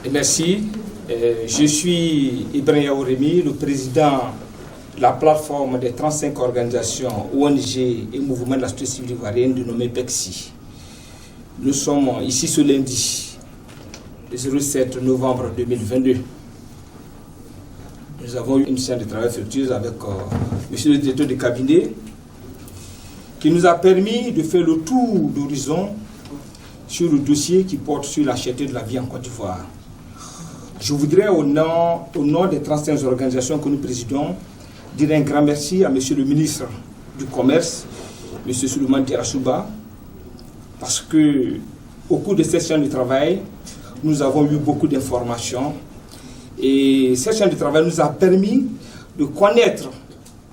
Merci. Je suis Ibrahim Yaouremi, le président de la plateforme des 35 organisations ONG et mouvements de la société civile ivoirienne dénommée PECSI. Nous sommes ici ce lundi, le 07 novembre 2022. Nous avons eu une séance de travail fructueuse avec monsieur le directeur de cabinet qui nous a permis de faire le tour d'horizon sur le dossier qui porte sur la cherté de la vie en Côte d'Ivoire. Je voudrais, au nom des 35 organisations que nous présidons, dire un grand merci à monsieur le ministre du Commerce, monsieur Souleymane Terachouba, parce que au cours de cette séance de travail, nous avons eu beaucoup d'informations et cette séance de travail nous a permis de connaître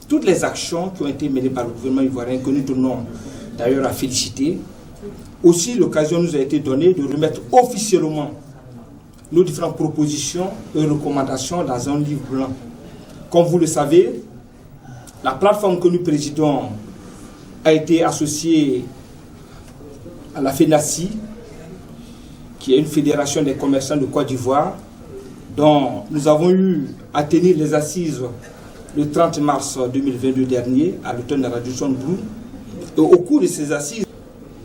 toutes les actions qui ont été menées par le gouvernement ivoirien, que nous tenons d'ailleurs à féliciter. Aussi, l'occasion nous a été donnée de remettre officiellement nos différentes propositions et recommandations dans un livre blanc. Comme vous le savez, la plateforme que nous présidons a été associée à la FENACI, qui est une fédération des commerçants de Côte d'Ivoire, dont nous avons eu à tenir les assises le 30 mars 2022 dernier, à l'automne de la Radisson Blu. Et au cours de ces assises,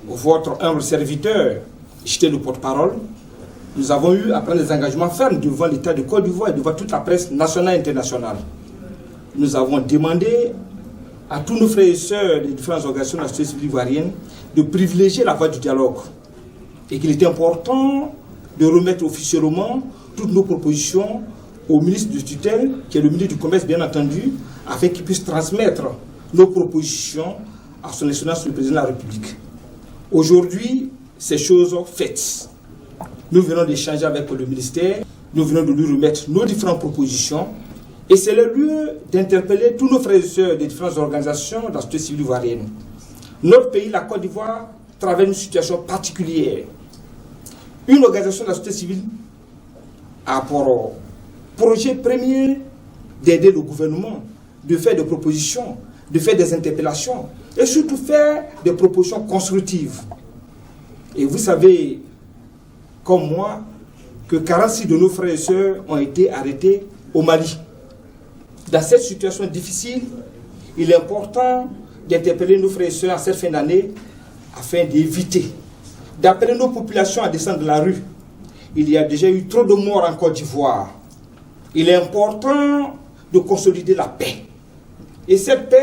votre humble serviteur, j'étais le porte-parole, nous avons eu à prendre des engagements fermes devant l'État de Côte d'Ivoire et devant toute la presse nationale et internationale. Nous avons demandé à tous nos frères et sœurs des différentes organisations de la société civile ivoirienne de privilégier la voie du dialogue et qu'il était important de remettre officiellement toutes nos propositions au ministre de tutelle, qui est le ministre du Commerce bien entendu, afin qu'il puisse transmettre nos propositions à son Excellence le Président de la République. Aujourd'hui, ces choses faites. Nous venons d'échanger avec le ministère, nous venons de lui remettre nos différentes propositions et c'est le lieu d'interpeller tous nos frères et sœurs des différentes organisations de la société civile ivoirienne. Notre pays, la Côte d'Ivoire, traverse une situation particulière. Une organisation de la société civile a pour projet premier d'aider le gouvernement, de faire des propositions, de faire des interpellations et surtout faire des propositions constructives. Et vous savez, comme moi, que 46 de nos frères et sœurs ont été arrêtés au Mali. Dans cette situation difficile, il est important d'interpeller nos frères et sœurs en cette fin d'année afin d'éviter, d'appeler nos populations à descendre de la rue. Il y a déjà eu trop de morts en Côte d'Ivoire. Il est important de consolider la paix. Et cette paix